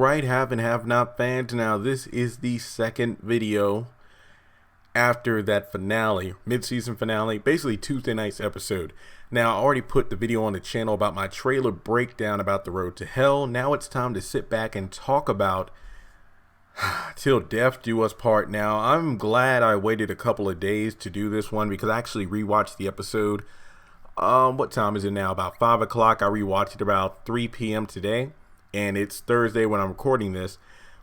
Alright, have and have not fans. Now this is the second video after that finale, mid-season finale, basically Tuesday night's episode. Now I already put the video on the channel about my trailer breakdown about The Road to Hell. Now it's time to sit back and talk about Till Death Do Us Part. Now I'm glad I waited a couple of days to do this one because I actually rewatched the episode. What time is it now? About 5 o'clock. I rewatched it about 3 p.m. today. And it's Thursday when I'm recording this.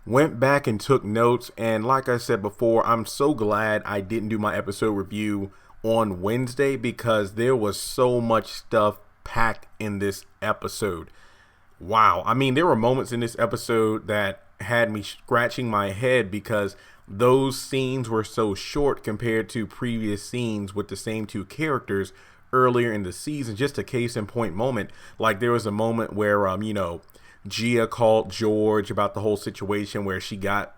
Went back and took notes, and like I said before, I'm so glad I didn't do my episode review on Wednesday because there was so much stuff packed in this episode. Wow. I mean, there were moments in this episode that had me scratching my head because those scenes were so short compared to previous scenes with the same two characters earlier in the season. Just a case in point moment. Like there was a moment where, Gia called George about the whole situation where she got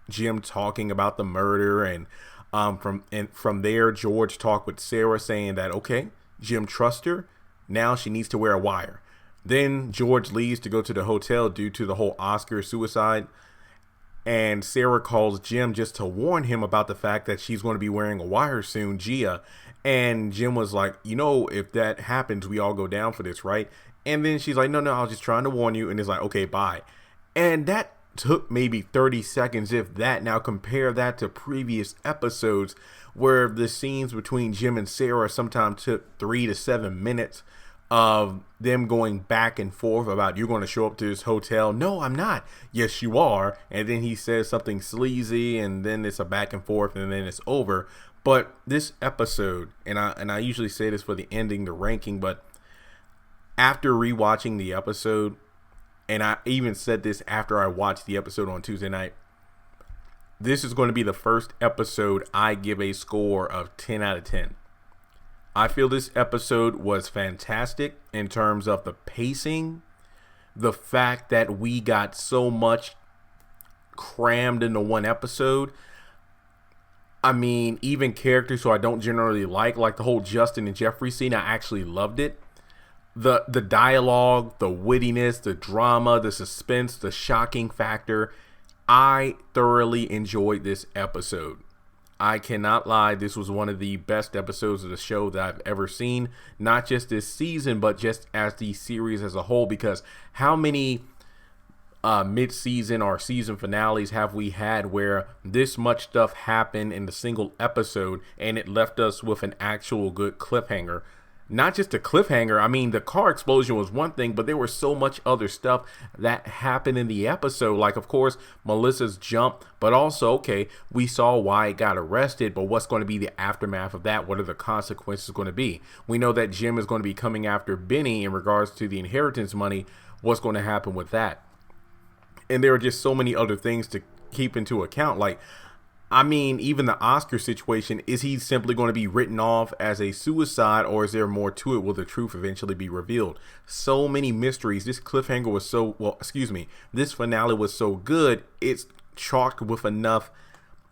Jim talking about the murder, and from there George talked with Sarah saying that okay, Jim trusts her, now she needs to wear a wire. Then George leaves to go to the hotel due to the whole Oscar suicide, and Sarah calls Jim just to warn him about the fact that she's going to be wearing a wire soon, Gia. And Jim was like, if that happens, we all go down for this, right? And then she's like, no, I was just trying to warn you. And it's like, okay, bye. And that took maybe 30 seconds, if that. Now compare that to previous episodes where the scenes between Jim and Sarah sometimes took 3 to 7 minutes of them going back and forth about, you're going to show up to this hotel. No, I'm not. Yes, you are. And then he says something sleazy, and then it's a back and forth, and then it's over. But this episode, and I usually say this for the ending, the ranking, but after rewatching the episode, and I even said this after I watched the episode on Tuesday night, this is going to be the first episode I give a score of 10 out of 10. I feel this episode was fantastic in terms of the pacing, the fact that we got so much crammed into one episode. I mean, even characters who I don't generally like the whole Justin and Jeffrey scene, I actually loved it. The dialogue, the wittiness, the drama, the suspense, the shocking factor. I thoroughly enjoyed this episode. I cannot lie, this was one of the best episodes of the show that I've ever seen. Not just this season, but just as the series as a whole. Because how many mid-season or season finales have we had where this much stuff happened in a single episode and it left us with an actual good cliffhanger? Not just a cliffhanger. I mean, the car explosion was one thing, but there was so much other stuff that happened in the episode. Like, of course, Melissa's jump, but also, okay, we saw why it got arrested, but what's going to be the aftermath of that? What are the consequences going to be? We know that Jim is going to be coming after Benny in regards to the inheritance money. What's going to happen with that? And there are just so many other things to keep into account. Like, I mean, even the Oscar situation, is he simply going to be written off as a suicide, or is there more to it? Will the truth eventually be revealed? So many mysteries. This cliffhanger was this finale was so good. It's chalked with enough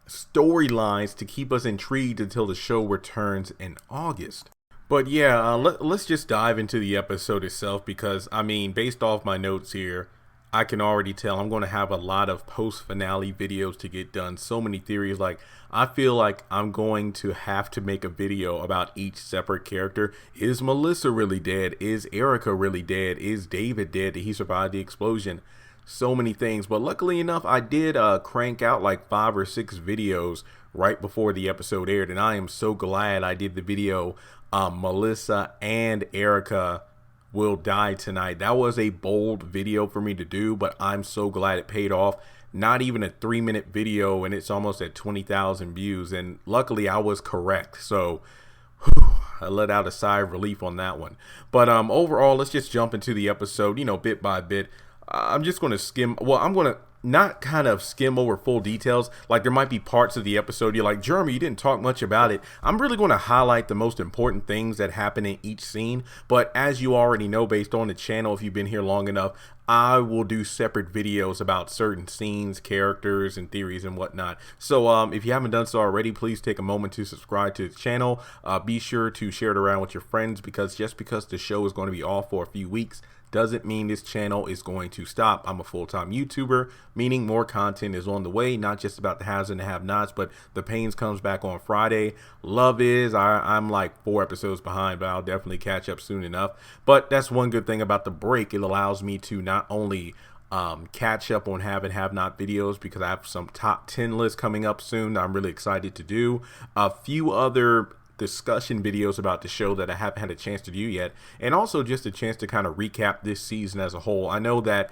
storylines to keep us intrigued until the show returns in August. But yeah, let's just dive into the episode itself because, I mean, based off my notes here, I can already tell I'm going to have a lot of post-finale videos to get done. So many theories. Like, I feel like I'm going to have to make a video about each separate character. Is Melissa really dead? Is Erika really dead? Is David dead? Did he survive the explosion? So many things. But luckily enough, I did crank out like 5 or 6 videos right before the episode aired. And I am so glad I did the video Melissa and Erika will die tonight. That was a bold video for me to do, but I'm so glad it paid off. Not even a 3-minute video, and it's almost at 20,000 views, and luckily I was correct. So I let out a sigh of relief on that one. But overall, let's just jump into the episode, bit by bit. I'm just going to skim. Well, I'm going to not kind of skim over full details. Like, there might be parts of the episode you're like, Jeremy, you didn't talk much about it. I'm really going to highlight the most important things that happen in each scene. But as you already know, based on the channel, if you've been here long enough, I will do separate videos about certain scenes, characters, and theories and whatnot. So if you haven't done so already, please take a moment to subscribe to the channel. Be sure to share it around with your friends, because just because the show is going to be off for a few weeks doesn't mean this channel is going to stop. I'm a full-time YouTuber, meaning more content is on the way, not just about the haves and the have-nots, but The Pains comes back on Friday. Love is, I'm like 4 episodes behind, but I'll definitely catch up soon enough. But that's one good thing about the break. It allows me to not only catch up on have and have not videos, because I have some top 10 lists coming up soon that I'm really excited to do. A few other discussion videos about the show that I haven't had a chance to do yet, and also just a chance to kind of recap this season as a whole. I know that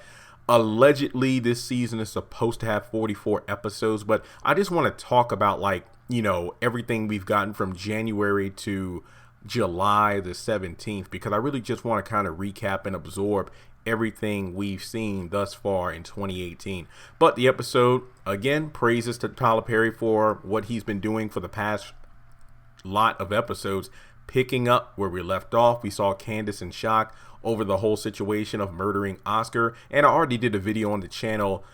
allegedly this season is supposed to have 44 episodes, but I just want to talk about, like, you know, everything we've gotten from January to July the 17th, because I really just want to kind of recap and absorb everything we've seen thus far in 2018. But the episode, again, praises to Tyler Perry for what he's been doing for the past lot of episodes, picking up where we left off. We saw Candace in shock over the whole situation of murdering Oscar, and I already did a video on the channel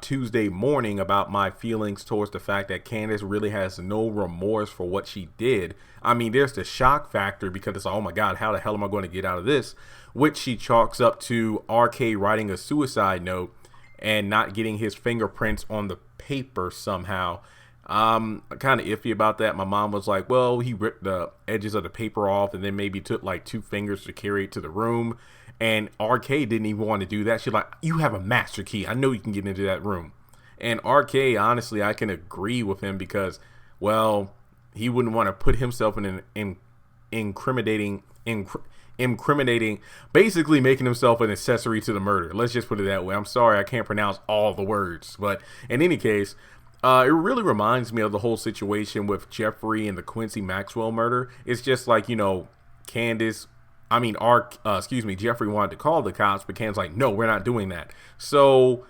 Tuesday morning about my feelings towards the fact that Candace really has no remorse for what she did. I mean, there's the shock factor because it's like, oh my god, how the hell am I going to get out of this, which she chalks up to RK writing a suicide note and not getting his fingerprints on the paper somehow. I'm kind of iffy about that. My mom was like, well, he ripped the edges of the paper off and then maybe took like 2 fingers to carry it to the room. And RK didn't even want to do that. She's like, you have a master key. I know you can get into that room. And RK, honestly, I can agree with him because, well, he wouldn't want to put himself in an incriminating, basically making himself an accessory to the murder. Let's just put it that way. I'm sorry, I can't pronounce all the words. But in any case, it really reminds me of the whole situation with Jeffrey and the Quincy Maxwell murder. It's just like, you know, Jeffrey wanted to call the cops, but Candace's like, no, we're not doing that. So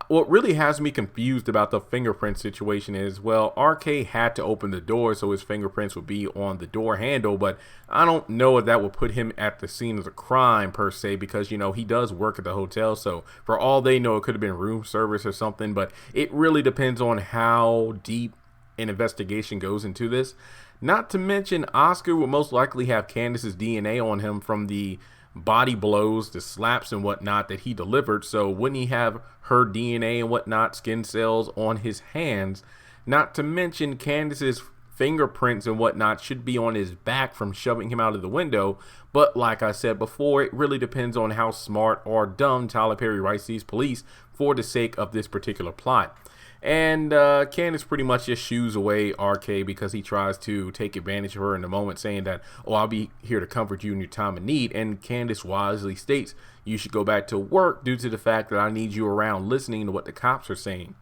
what really has me confused about the fingerprint situation is, well, RK had to open the door so his fingerprints would be on the door handle, but I don't know if that would put him at the scene of the crime per se, because, you know, he does work at the hotel, so for all they know, it could have been room service or something, but it really depends on how deep an investigation goes into this. Not to mention, Oscar would most likely have Candace's DNA on him from the body blows, the slaps and whatnot that he delivered. So wouldn't he have her DNA and whatnot, skin cells on his hands? Not to mention Candace's fingerprints and whatnot should be on his back from shoving him out of the window. But like I said before, it really depends on how smart or dumb Tyler Perry writes these police for the sake of this particular plot. And Candace pretty much just shoos away RK because he tries to take advantage of her in the moment, saying that, oh, I'll be here to comfort you in your time of need. And Candace wisely states, you should go back to work due to the fact that I need you around listening to what the cops are saying.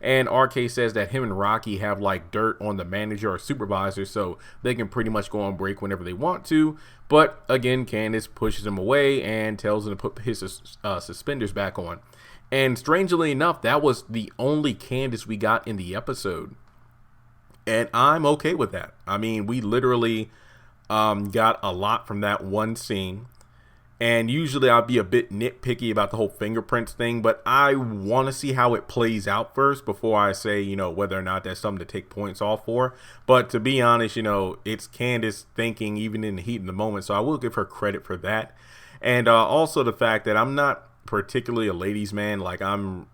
And RK says that him and Rocky have like dirt on the manager or supervisor, so they can pretty much go on break whenever they want to. But again, Candace pushes him away and tells him to put his suspenders back on. And strangely enough, that was the only Candace we got in the episode. And I'm okay with that. I mean, we literally got a lot from that one scene. And usually I'll be a bit nitpicky about the whole fingerprints thing, but I want to see how it plays out first before I say, you know, whether or not that's something to take points off for. But to be honest, you know, it's Candace thinking even in the heat of the moment, so I will give her credit for that. And also the fact that I'm not particularly a ladies man. Like I'm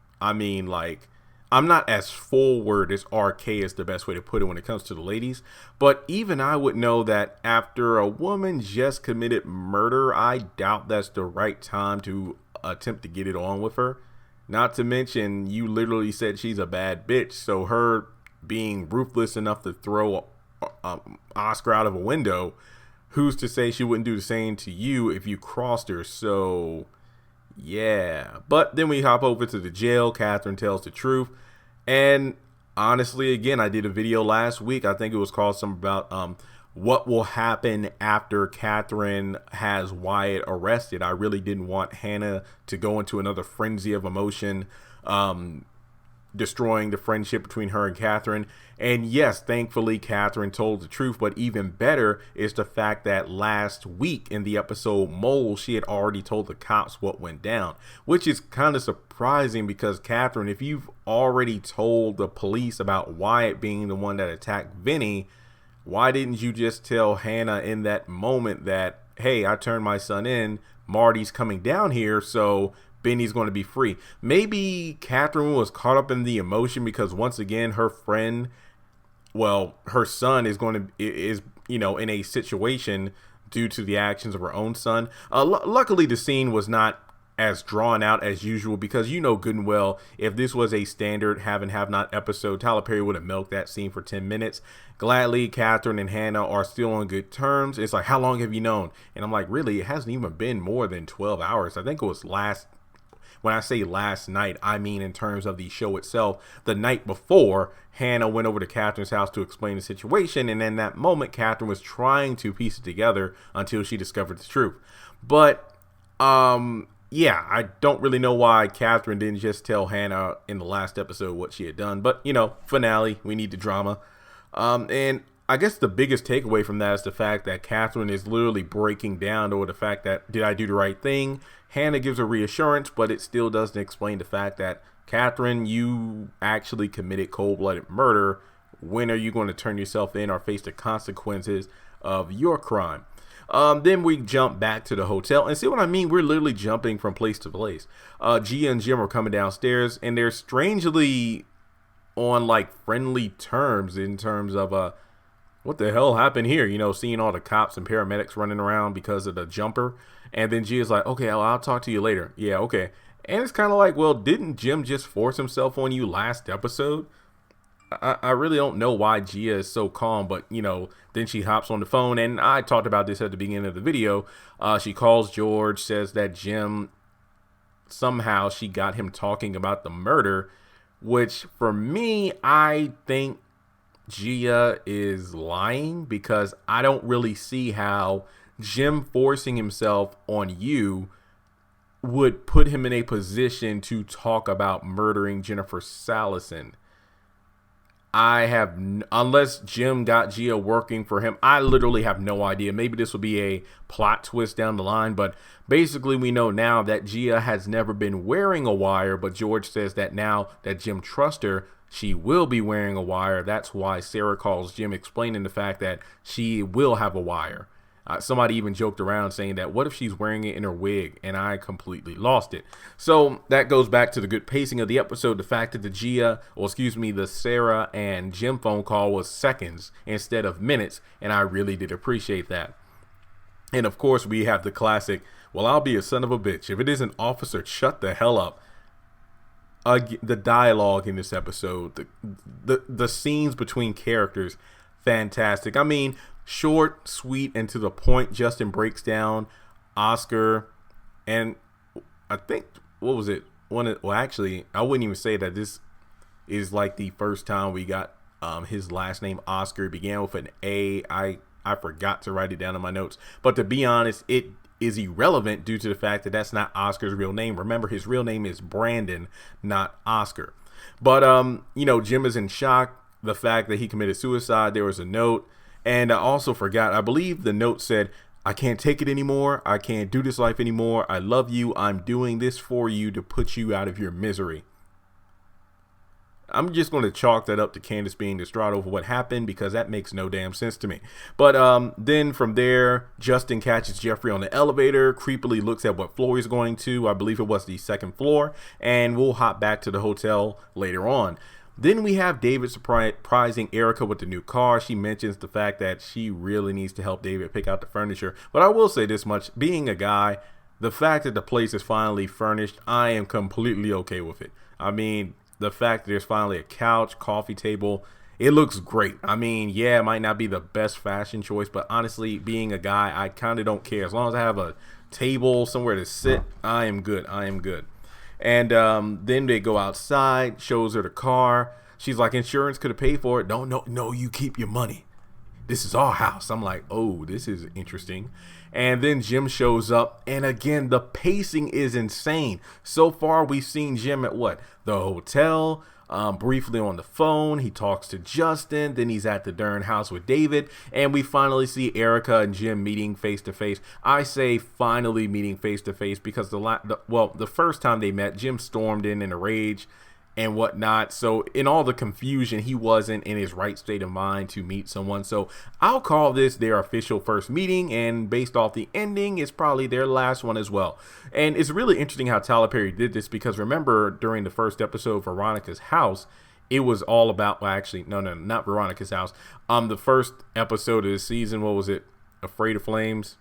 not as forward as RK is the best way to put it when it comes to the ladies, but even I would know that after a woman just committed murder, I doubt that's the right time to attempt to get it on with her. Not to mention, you literally said she's a bad bitch, so her being ruthless enough to throw Oscar out of a window, who's to say she wouldn't do the same to you if you crossed her? So yeah, but then we hop over to the jail. Catherine tells the truth, and honestly, again, I did a video last week. I think it was called something about what will happen after Catherine has Wyatt arrested. I really didn't want Hannah to go into another frenzy of emotion, destroying the friendship between her and Catherine. And yes, thankfully Catherine told the truth, but even better is the fact that last week in the episode Mole, she had already told the cops what went down, which is kind of surprising because Catherine, if you've already told the police about Wyatt being the one that attacked Vinny, why didn't you just tell Hannah in that moment that, hey, I turned my son in Marty's coming down here, so Benny's going to be free. Maybe Catherine was caught up in the emotion because once again, her friend, well, her son is in a situation due to the actions of her own son. Luckily, the scene was not as drawn out as usual because you know good and well if this was a standard have and have not episode, Tyler Perry would have milked that scene for 10 minutes. Gladly, Catherine and Hannah are still on good terms. It's like, how long have you known? And I'm like, really, it hasn't even been more than 12 hours. I think it was when I say last night, I mean in terms of the show itself. The night before, Hannah went over to Catherine's house to explain the situation, and in that moment, Catherine was trying to piece it together until she discovered the truth. But, yeah, I don't really know why Catherine didn't just tell Hannah in the last episode what she had done. But, finale, we need the drama. And I guess the biggest takeaway from that is the fact that Catherine is literally breaking down over the fact that, did I do the right thing? Hannah gives her reassurance, but it still doesn't explain the fact that, Catherine, you actually committed cold-blooded murder. When are you going to turn yourself in or face the consequences of your crime? Then we jump back to the hotel, and see what I mean? We're literally jumping from place to place. Gia and Jim are coming downstairs, and they're strangely on like friendly terms in terms of what the hell happened here? Seeing all the cops and paramedics running around because of the jumper. And then Gia's like, okay, I'll talk to you later. Yeah, okay. And it's kind of like, well, didn't Jim just force himself on you last episode? I really don't know why Gia is so calm, but, then she hops on the phone. And I talked about this at the beginning of the video. She calls George, says that Jim, somehow she got him talking about the murder, which for me, I think Gia is lying because I don't really see how Jim forcing himself on you would put him in a position to talk about murdering Jennifer Salison. Unless Jim got Gia working for him, I literally have no idea. Maybe this will be a plot twist down the line, but basically we know now that Gia has never been wearing a wire, but George says that now that Jim trusts her, she will be wearing a wire. That's why Sarah calls Jim, explaining the fact that she will have a wire. Somebody even joked around saying that, what if she's wearing it in her wig? And I completely lost it. So that goes back to the good pacing of the episode. The fact that the Sarah and Jim phone call was seconds instead of minutes. And I really did appreciate that. And of course, we have the classic, well, I'll be a son of a bitch. If it isn't officer, shut the hell up. The dialogue in this episode, the scenes between characters, fantastic. I mean, short, sweet, and to the point. Justin breaks down Oscar, and I think, what was it? Actually, I wouldn't even say that this is like the first time we got his last name, Oscar. It began with an A. I forgot to write it down in my notes, but to be honest, it is irrelevant due to the fact that that's not Oscar's real name. Remember, his real name is Brandon, not Oscar. But Jim is in shock. The fact that he committed suicide. There was a note. And I also forgot, I believe the note said, I can't take it anymore. I can't do this life anymore. I love you. I'm doing this for you to put you out of your misery. I'm just going to chalk that up to Candace being distraught over what happened because that makes no damn sense to me. But then from there, Justin catches Jeffrey on the elevator, creepily looks at what floor he's going to. I believe it was the second floor. And we'll hop back to the hotel later on. Then we have David surprising Erika with the new car. She mentions the fact that she really needs to help David pick out the furniture. But I will say this much, being a guy, the fact that the place is finally furnished, I am completely okay with it. I mean, the fact that there's finally a couch, coffee table, it looks great. I mean, yeah, it might not be the best fashion choice, but honestly, being a guy, I kind of don't care. As long as I have a table, somewhere to sit, I am good. And then they go outside, shows her the car. She's like, insurance could have paid for it. No, you keep your money. This is our house. I'm like, oh, this is interesting. And then Jim shows up. And again, the pacing is insane. So far, we've seen Jim at what? The hotel, briefly on the phone. He talks to Justin. Then he's at the Dern house with David. And we finally see Erika and Jim meeting face to face. I say finally meeting face to face because the first time they met, Jim stormed in a rage. and whatnot. So in all the confusion, he wasn't in his right state of mind to meet someone. So I'll call this their official first meeting, and based off the ending, it's probably their last one as well. And it's really interesting how Tyler Perry did this, because remember during the first episode of Veronica's House, it was all about, well, actually, no, not Veronica's House. The first episode of the season, what was it? Afraid of Flames?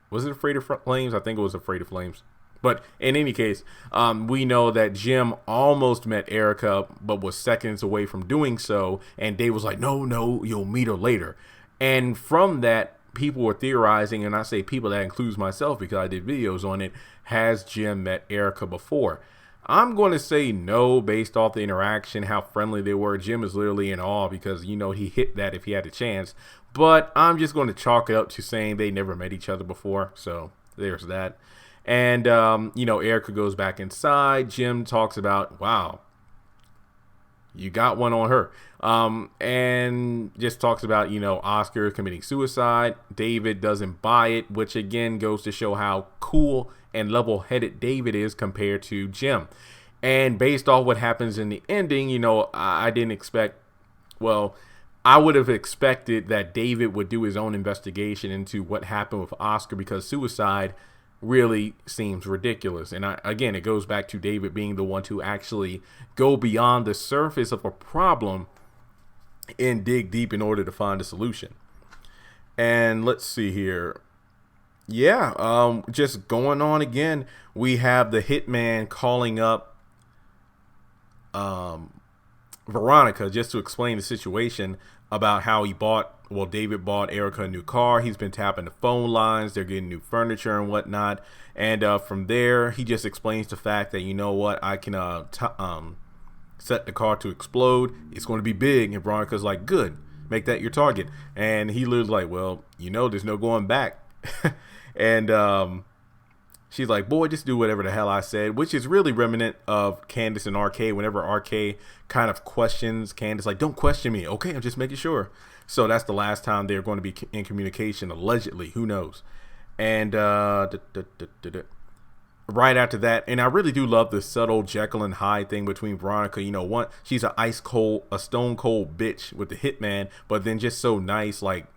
Was it Afraid of Flames? I think it was Afraid of Flames. But in any case, we know that Jim almost met Erika, but was seconds away from doing so. And Dave was like, no, you'll meet her later. And from that, people were theorizing, and I say people, that includes myself because I did videos on it, has Jim met Erika before? I'm going to say no, based off the interaction, how friendly they were. Jim is literally in awe because, he hit that if he had a chance. But I'm just going to chalk it up to saying they never met each other before. So there's that. And, Erika goes back inside. Jim talks about, wow, you got one on her. And just talks about, Oscar committing suicide. David doesn't buy it, which again goes to show how cool and level-headed David is compared to Jim. And based off what happens in the ending, I didn't expect, well, I would have expected that David would do his own investigation into what happened with Oscar, because suicide really seems ridiculous. And again, it goes back to David being the one to actually go beyond the surface of a problem and dig deep in order to find a solution. And let's see here. Yeah, just going on again, we have the hitman calling up Veronica just to explain the situation about how David bought Erika a new car. He's been tapping the phone lines. They're getting new furniture and whatnot. And from there, he just explains the fact that, I can set the car to explode. It's going to be big. And Veronica's like, good, make that your target. And he literally like, well, there's no going back. And she's like, boy, just do whatever the hell I said, which is really remnant of Candace and RK. Whenever RK kind of questions Candace, like, don't question me. Okay, I'm just making sure. So that's the last time they're going to be in communication, allegedly. Who knows? And right after that, and I really do love the subtle Jekyll and Hyde thing between Veronica. One, she's a stone cold bitch with the hitman, but then just so nice, like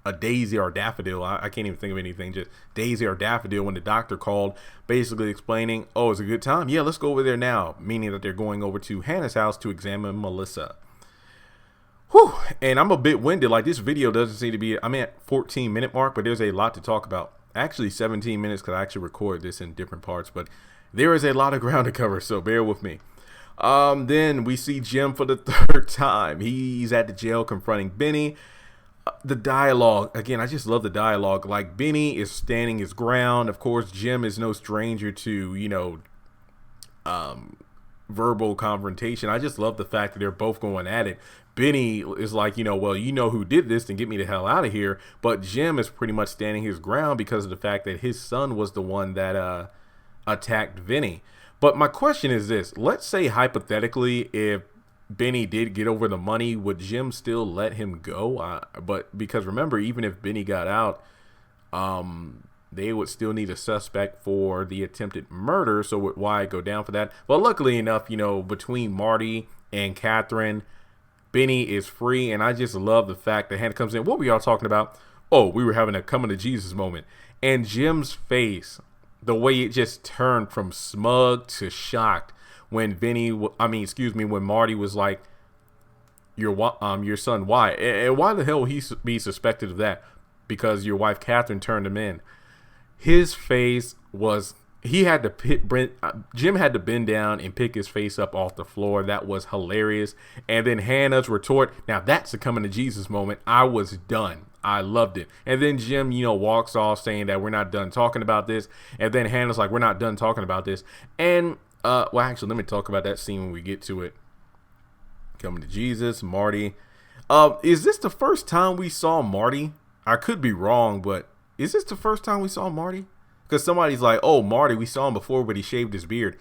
a daisy or daffodil. I can't even think of anything, just daisy or daffodil, when the doctor called, basically explaining, oh, it's a good time. Yeah, let's go over there now. Meaning that they're going over to Hannah's house to examine Melissa. Whew. And I'm a bit winded. Like, this video doesn't seem to be, I'm at 14-minute mark, but there's a lot to talk about. Actually 17 minutes, because I actually record this in different parts, but there is a lot of ground to cover, so bear with me. Then we see Jim for the third time. He's at the jail confronting Benny. The dialogue, again, I just love the dialogue. Like, Benny is standing his ground. Of course, Jim is no stranger to, verbal confrontation. I just love the fact that they're both going at it. Benny is like, well, who did this, and get me the hell out of here. But Jim is pretty much standing his ground because of the fact that his son was the one that attacked Vinny. But my question is this. Let's say hypothetically, if Benny did get over the money, would Jim still let him go? But because remember, even if Benny got out, they would still need a suspect for the attempted murder. So why go down for that? But luckily enough, between Marty and Catherine, Benny is free. And I just love the fact that Hannah comes in. What were y'all talking about? Oh, we were having a coming to Jesus moment. And Jim's face, the way it just turned from smug to shocked when when Marty was like, your son, why? And why the hell would he be suspected of that? Because your wife Catherine turned him in. His face was, Jim had to bend down and pick his face up off the floor. That was hilarious. And then Hannah's retort, now that's a coming to Jesus moment. I was done. I loved it. And then Jim, walks off saying that we're not done talking about this. And then Hannah's like, we're not done talking about this. And well, actually, let me talk about that scene when we get to it. Coming to Jesus, Marty. Is this the first time we saw Marty? I could be wrong, but is this the first time we saw Marty? Because somebody's like, oh, Marty, we saw him before, but he shaved his beard.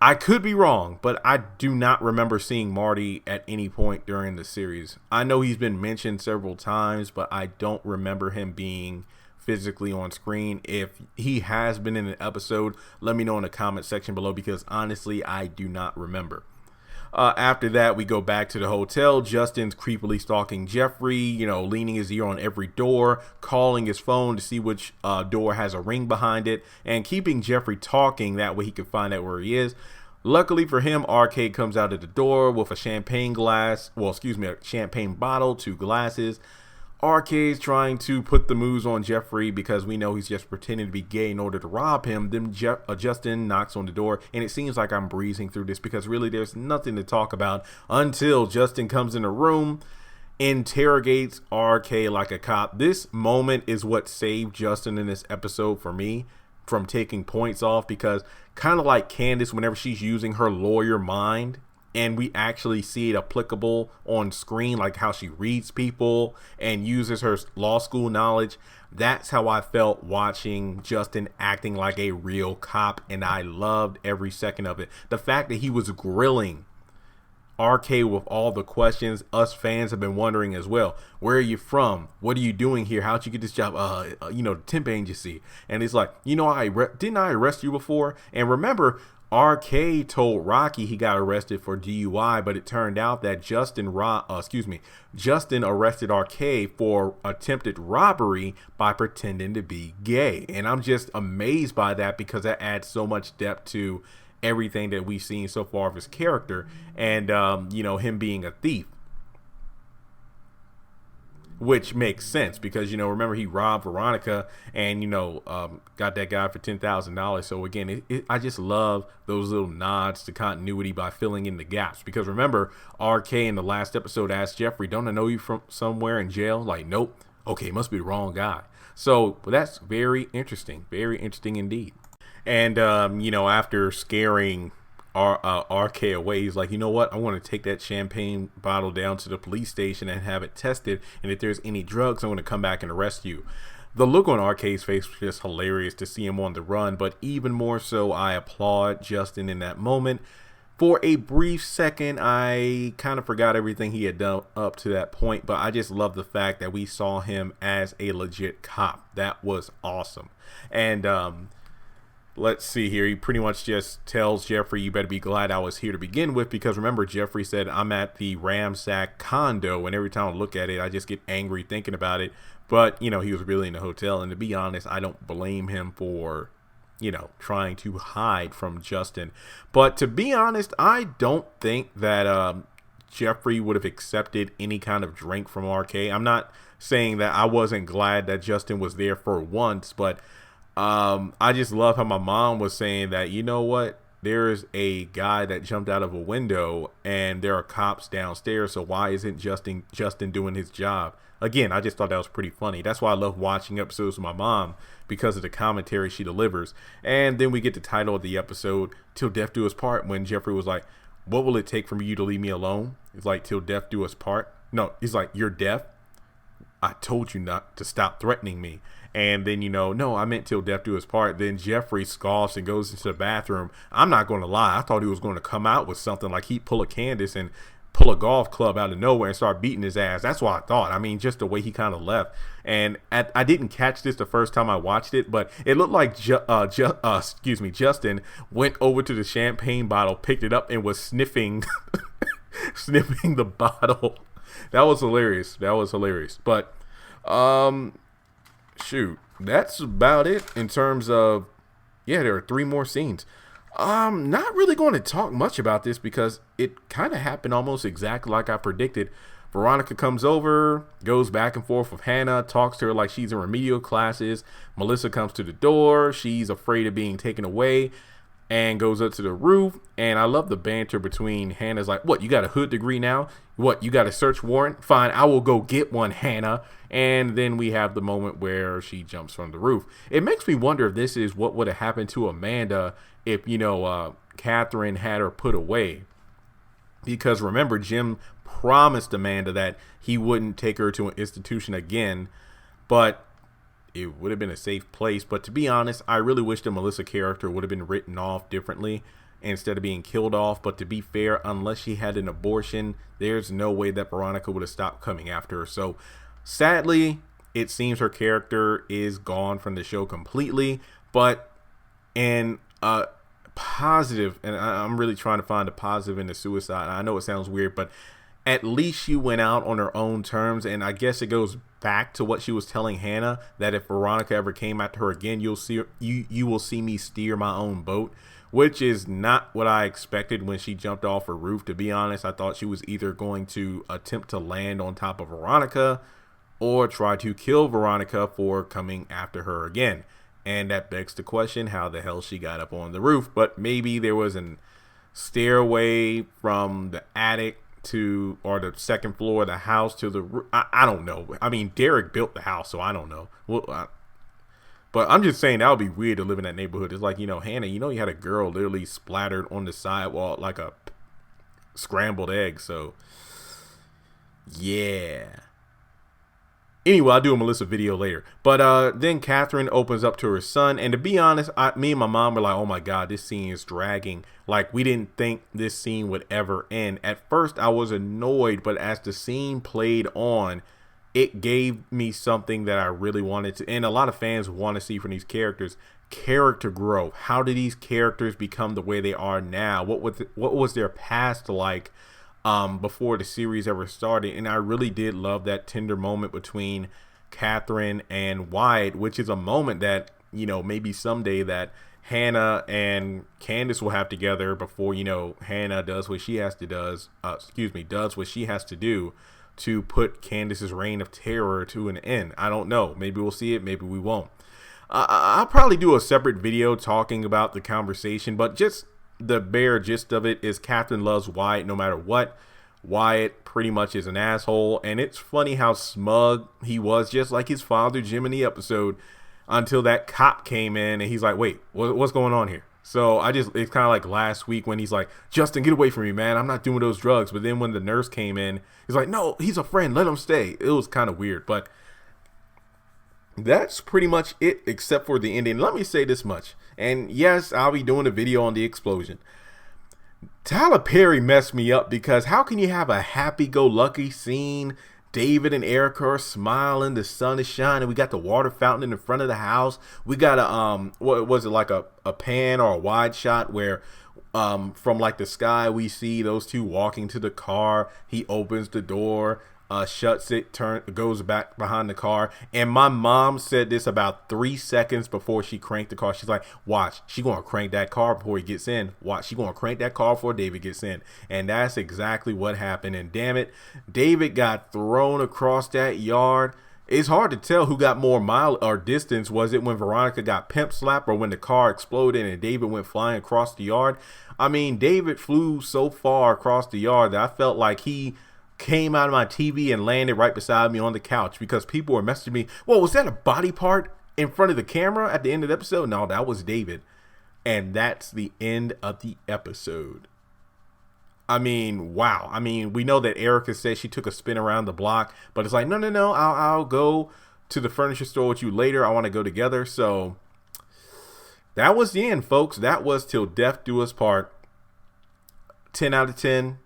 I could be wrong, but I do not remember seeing Marty at any point during the series. I know he's been mentioned several times, but I don't remember him being physically on screen. If he has been in an episode, let me know in the comment section below, because honestly, I do not remember. After that, we go back to the hotel. Justin's creepily stalking Jeffrey, leaning his ear on every door, calling his phone to see which door has a ring behind it, and keeping Jeffrey talking. That way he can find out where he is. Luckily for him, Arcade comes out of the door with a champagne bottle, 2 glasses. Arcade's trying to put the moves on Jeffrey because we know he's just pretending to be gay in order to rob him. Then Justin knocks on the door, and it seems like I'm breezing through this because really there's nothing to talk about until Justin comes in the room, interrogates Arcade like a cop. This moment is what saved Justin in this episode for me from taking points off, because kind of like Candace, whenever she's using her lawyer mind, and we actually see it applicable on screen, like how she reads people and uses her law school knowledge. That's how I felt watching Justin acting like a real cop, and I loved every second of it. The fact that he was grilling Arcade with all the questions us fans have been wondering as well. Where are you from? What are you doing here? How'd you get this job? The temp agency. And it's like, didn't I arrest you before? And remember, Arcade told Rocky he got arrested for DUI, but it turned out that Justin arrested Arcade for attempted robbery by pretending to be gay. And I'm just amazed by that, because that adds so much depth to everything that we've seen so far of his character, and him being a thief. Which makes sense because, remember, he robbed Veronica and, got that guy for $10,000. So again, I just love those little nods to continuity by filling in the gaps. Because remember, RK in the last episode asked Jeffrey, don't I know you from somewhere in jail? Like, nope. Okay, must be the wrong guy. So that's very interesting indeed. And, after scaring RK away, he's like, you know what, I want to take that champagne bottle down to the police station and have it tested, and if there's any drugs, I'm going to come back and arrest you. The look on RK's face was just hilarious to see him on the run, but even more so, I applaud Justin in that moment. For a brief second, I kind of forgot everything he had done up to that point, but I just love the fact that we saw him as a legit cop. That was awesome. And let's see here. He pretty much just tells Jeffrey, you better be glad I was here to begin with, because remember, Jeffrey said, I'm at the Ramsack condo, and every time I look at it, I just get angry thinking about it. But, he was really in the hotel, and to be honest, I don't blame him for, trying to hide from Justin. But to be honest, I don't think that Jeffrey would have accepted any kind of drink from RK. I'm not saying that I wasn't glad that Justin was there for once, but I just love how my mom was saying that, you know what, there's a guy that jumped out of a window and there are cops downstairs, so why isn't Justin doing his job? Again, I just thought that was pretty funny. That's why I love watching episodes with my mom, because of the commentary she delivers. And then we get the title of the episode, Till Death Do Us Part, when Jeffrey was like, what will it take for you to leave me alone? It's like, till death do us part. No, he's like, you're deaf? I told you not to stop threatening me. And then, no, I meant till death do us part. Then Jeffrey scoffs and goes into the bathroom. I'm not going to lie. I thought he was going to come out with something like he'd pull a Candace and pull a golf club out of nowhere and start beating his ass. That's what I thought. I mean, just the way he kind of left. And I didn't catch this the first time I watched it, but it looked like Justin went over to the champagne bottle, picked it up, and was sniffing sniffing the bottle. That was hilarious. But shoot, that's about it in terms of, there are 3 more scenes. Not really going to talk much about this because it kind of happened almost exactly like I predicted. Veronica comes over, goes back and forth with Hannah, talks to her like she's in remedial classes. Melissa comes to the door. She's afraid of being taken away and goes up to the roof. And I love the banter between Hannah's like, what, you got a hood degree now? What, you got a search warrant? Fine, I will go get one, Hannah. And then we have the moment where she jumps from the roof. It makes me wonder if this is what would have happened to Amanda if, Catherine had her put away. Because remember, Jim promised Amanda that he wouldn't take her to an institution again, but it would have been a safe place. But to be honest, I really wish the Melissa character would have been written off differently instead of being killed off. But to be fair, unless she had an abortion, there's no way that Veronica would have stopped coming after her. So sadly, it seems her character is gone from the show completely. But in positive, and I'm really trying to find a positive in the suicide. I know it sounds weird, but at least she went out on her own terms, and I guess it goes back to what she was telling Hannah, that if Veronica ever came after her again, you will see me steer my own boat, which is not what I expected when she jumped off her roof. To be honest, I thought she was either going to attempt to land on top of Veronica or try to kill Veronica for coming after her again. And that begs the question how the hell she got up on the roof. But maybe there was a stairway from the attic to, or the second floor of the house to the roof. I don't know. I mean, Derek built the house, so I don't know. Well, but I'm just saying that would be weird to live in that neighborhood. It's like, you know, Hannah, you know, you had a girl literally splattered on the sidewalk like a scrambled egg. So, yeah. Anyway, I'll do a Melissa video later. But then Catherine opens up to her son. And to be honest, me and my mom were like, oh my God, this scene is dragging. Like, we didn't think this scene would ever end. At first, I was annoyed. But as the scene played on, it gave me something that I really wanted to. And a lot of fans want to see from these characters. Character growth. How did these characters become the way they are now? What was their past like? Before the series ever started. And I really did love that tender moment between Catherine and Wyatt, which is a moment that, you know, maybe someday that Hannah and Candace will have together before, you know, Hannah does what she has to does what she has to do to put Candace's reign of terror to an end. I don't know. Maybe we'll see it. Maybe we won't. I'll probably do a separate video talking about the conversation, but just the bare gist of it is Catherine loves Wyatt no matter what. Wyatt pretty much is an asshole, and it's funny how smug he was, just like his father Jim in the episode, until that cop came in and he's like, wait, what's going on here? So it's kind of like last week when he's like, Justin, get away from me, man, I'm not doing those drugs. But then when the nurse came in, he's like, no, he's a friend, let him stay. It was kind of weird, but that's pretty much it, except for the ending. Let me say this much. And yes, I'll be doing a video on the explosion. Tyler Perry messed me up, because how can you have a happy-go-lucky scene? David and Erika are smiling, the sun is shining, we got the water fountain in the front of the house. We got a what was it, like a pan or a wide shot where from like the sky we see those two walking to the car. He opens the door, shuts it, goes back behind the car. And my mom said this about 3 seconds before she cranked the car. She's like, watch, she gonna crank that car before he gets in. Watch, she gonna crank that car before David gets in. And that's exactly what happened. And damn it, David got thrown across that yard. It's hard to tell who got more mile or distance. Was it when Veronica got pimp slapped, or when the car exploded and David went flying across the yard? I mean, David flew so far across the yard that I felt like he came out of my TV and landed right beside me on the couch, because people were messaging me, well, was that a body part in front of the camera at the end of the episode? No, that was David. And that's the end of the episode. I mean, wow. I mean, we know that Erika said she took a spin around the block, but it's like, no, I'll go to the furniture store with you later. I want to go together. So that was the end, folks. That was Till Death Do Us Part. 10 out of 10.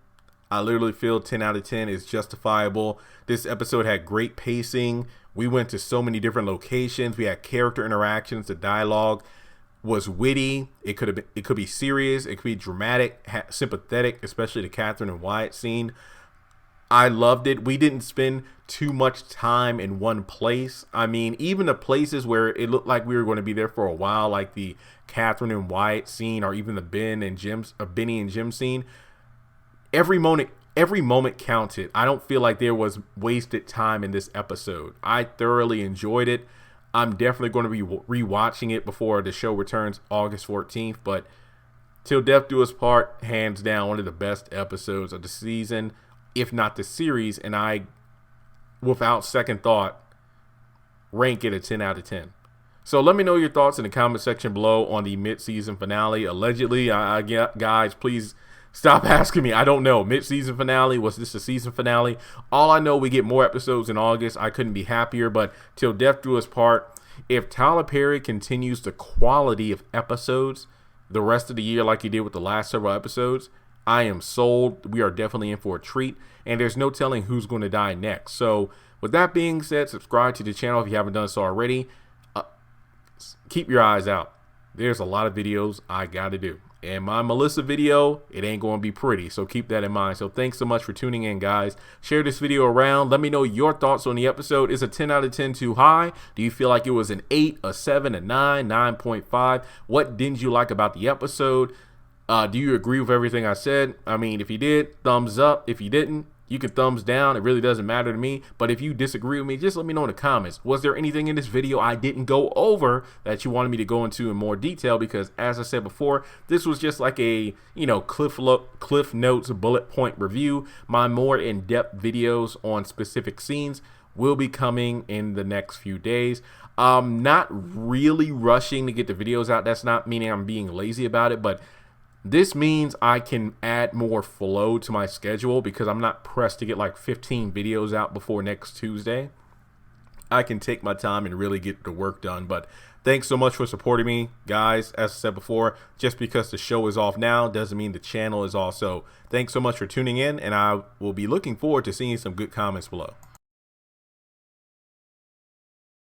I literally feel 10 out of 10 is justifiable. This episode had great pacing. We went to so many different locations. We had character interactions. The dialogue was witty. It could be serious. It could be dramatic, sympathetic, especially the Catherine and Wyatt scene. I loved it. We didn't spend too much time in one place. I mean, even the places where it looked like we were going to be there for a while, like the Catherine and Wyatt scene, or even the Benny and Jim scene. Every moment counted. I don't feel like there was wasted time in this episode. I thoroughly enjoyed it. I'm definitely going to be rewatching it before the show returns August 14th. But Till Death Do Us Part, hands down, one of the best episodes of the season, if not the series. And I, without second thought, rank it a 10 out of 10. So let me know your thoughts in the comment section below on the mid-season finale. Allegedly, guys, please stop asking me. I don't know. Mid-season finale. Was this a season finale? All I know, we get more episodes in August. I couldn't be happier. But Till Death Do Us Part, if Tyler Perry continues the quality of episodes the rest of the year like he did with the last several episodes, I am sold. We are definitely in for a treat. And there's no telling who's going to die next. So with that being said, subscribe to the channel if you haven't done so already. Keep your eyes out. There's a lot of videos I got to do. And my Melissa video, it ain't going to be pretty. So keep that in mind. So thanks so much for tuning in, guys. Share this video around. Let me know your thoughts on the episode. Is a 10 out of 10 too high? Do you feel like it was an 8, a 7, a 9, 9.5? What didn't you like about the episode? Do you agree with everything I said? I mean, if you did, thumbs up. If you didn't, you can thumbs down. It really doesn't matter to me. But if you disagree with me, just let me know in the comments. Was there anything in this video I didn't go over that you wanted me to go into in more detail? Because as I said before, this was just like a, cliff notes bullet point review. My more in-depth videos on specific scenes will be coming in the next few days. I'm not really rushing to get the videos out. That's not meaning I'm being lazy about it, but this means I can add more flow to my schedule because I'm not pressed to get like 15 videos out before next Tuesday. I can take my time and really get the work done. But thanks so much for supporting me, guys. As I said before, just because the show is off now doesn't mean the channel is off. So thanks so much for tuning in, and I will be looking forward to seeing some good comments below.